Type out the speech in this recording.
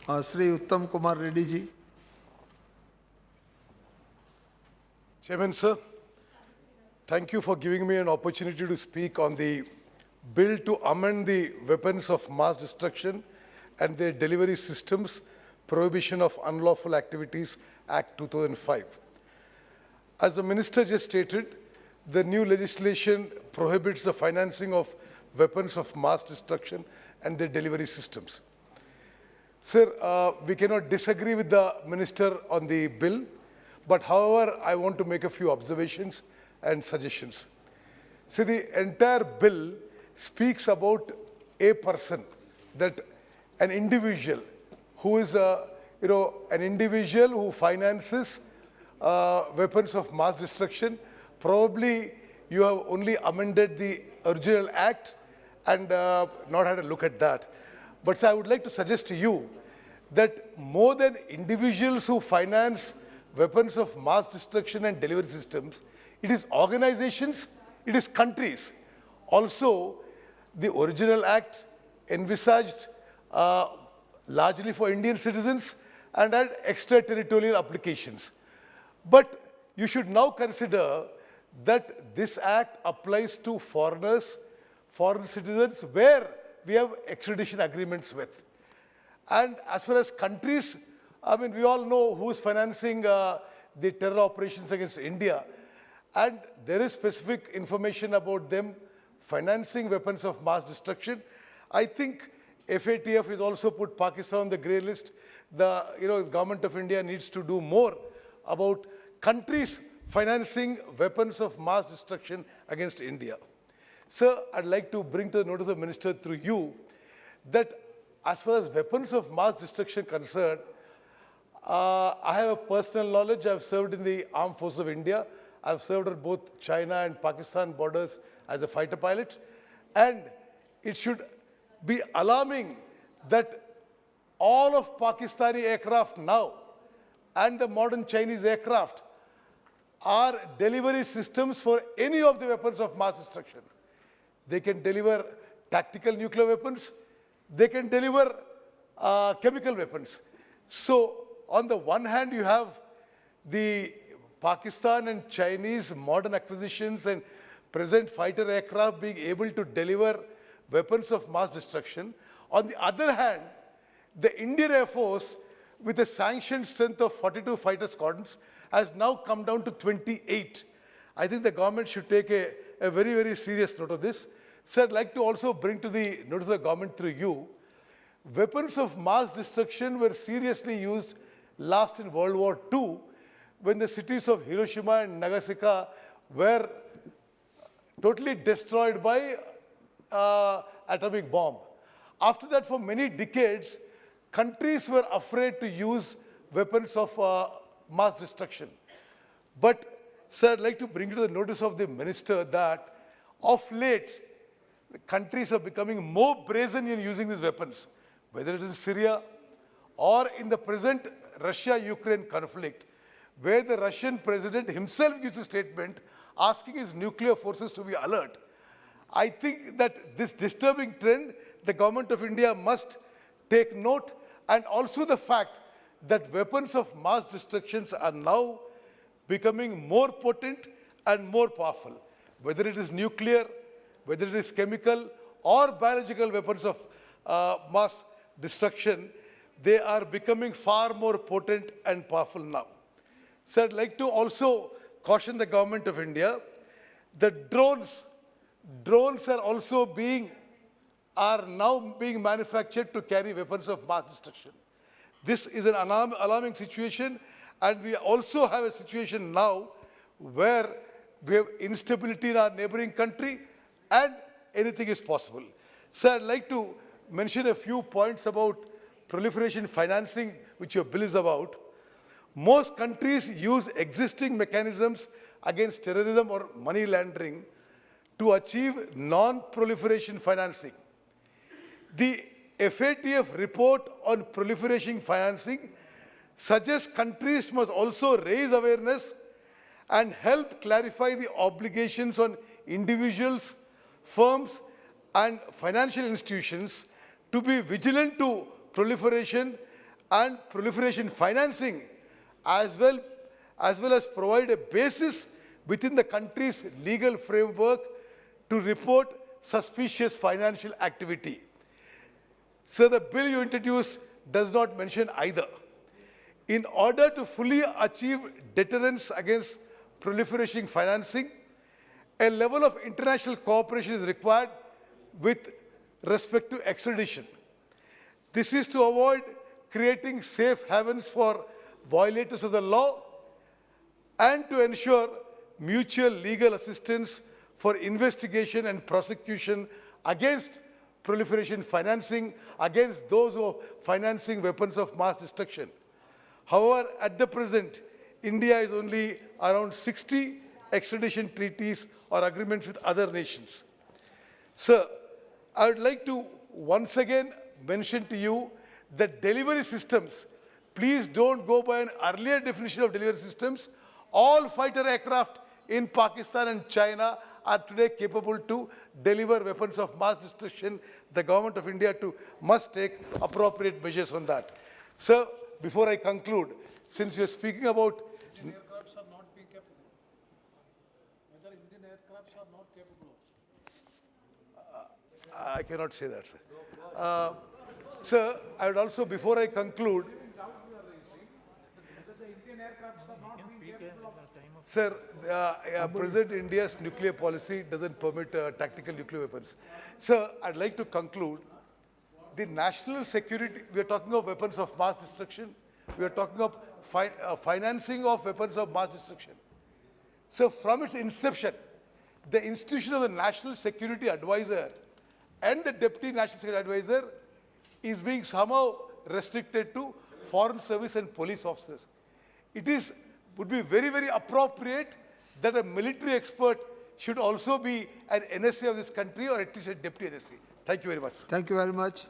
Shri Uttam Kumar Reddy ji. Chairman, sir, thank you for giving me an opportunity to speak on the bill to amend the Weapons of Mass Destruction and their Delivery Systems Prohibition of Unlawful Activities Act 2005. As the Minister just stated, the new legislation prohibits the financing of weapons of mass destruction and their delivery systems. Sir, we cannot disagree with the Minister on the bill, but however, I want to make a few observations and suggestions. See, the entire bill speaks about a person, that an individual who is an individual who finances weapons of mass destruction. Probably you have only amended the original act and not had a look at that. But sir, I would like to suggest to you that more than individuals who finance weapons of mass destruction and delivery systems, it is organizations, it is countries. Also, the original act envisaged largely for Indian citizens and had extraterritorial applications. But you should now consider that this act applies to foreigners, foreign citizens, where we have extradition agreements with. And as far as countries, I mean, we all know who's financing the terror operations against India. And there is specific information about them financing weapons of mass destruction. I think FATF has also put Pakistan on the grey list. The government of India needs to do more about countries financing weapons of mass destruction against India. Sir, I'd like to bring to the notice of the Minister through you that as far as weapons of mass destruction concerned, I have a personal knowledge. I've served in the Armed Forces of India. I've served at both China and Pakistan borders as a fighter pilot. And it should be alarming that all of Pakistani aircraft now and the modern Chinese aircraft are delivery systems for any of the weapons of mass destruction. They can deliver tactical nuclear weapons. They can deliver chemical weapons. So on the one hand, you have the Pakistan and Chinese modern acquisitions and present fighter aircraft being able to deliver weapons of mass destruction. On the other hand, the Indian Air Force, with a sanctioned strength of 42 fighter squadrons, has now come down to 28. I think the government should take a very, very serious note of this. Sir, I'd like to also bring to the notice of the government through you, weapons of mass destruction were seriously used last in World War II, when the cities of Hiroshima and Nagasaki were totally destroyed by atomic bomb. After that, for many decades, countries were afraid to use weapons of mass destruction. But, sir, I'd like to bring to the notice of the Minister that of late, the countries are becoming more brazen in using these weapons, whether it is Syria or in the present Russia-Ukraine conflict, where the Russian president himself gives a statement asking his nuclear forces to be alert. I think that this disturbing trend, the government of India must take note, and also the fact that weapons of mass destructions are now becoming more potent and more powerful, whether it is nuclear, whether it is chemical or biological weapons of mass destruction, they are becoming far more potent and powerful now. So I'd like to also caution the government of India that drones are now being manufactured to carry weapons of mass destruction. This is an alarming situation, and we also have a situation now where we have instability in our neighboring country and anything is possible. So I'd like to mention a few points about proliferation financing, which your bill is about. Most countries use existing mechanisms against terrorism or money laundering to achieve non-proliferation financing. The FATF report on proliferation financing suggests countries must also raise awareness and help clarify the obligations on individuals, firms, and financial institutions to be vigilant to proliferation and proliferation financing, as well as provide a basis within the country's legal framework to report suspicious financial activity. So the bill you introduced does not mention either. In order to fully achieve deterrence against proliferation financing, a level of international cooperation is required with respect to extradition. This is to avoid creating safe havens for violators of the law and to ensure mutual legal assistance for investigation and prosecution against proliferation financing, against those who are financing weapons of mass destruction. However, at the present, India is only around 60 extradition treaties or agreements with other nations. Sir, I would like to once again mention to you that delivery systems, please don't go by an earlier definition of delivery systems. All fighter aircraft in Pakistan and China are today capable to deliver weapons of mass destruction. The government of India must take appropriate measures on that. Sir, before I conclude, since you are speaking about Indian aircrafts are not being capable. Whether Indian aircrafts are not capable of. I cannot say that, sir. Sir, I would also, before I conclude, sir, President India's nuclear policy doesn't permit tactical nuclear weapons. Sir, I'd like to conclude. The national security, we are talking of weapons of mass destruction. We are talking of financing of weapons of mass destruction. So from its inception, the institution of the National Security Advisor and the Deputy National Security Advisor is being somehow restricted to foreign service and police officers. Would be very, very appropriate that a military expert should also be an NSA of this country or at least a deputy NSA. Thank you very much. Thank you very much.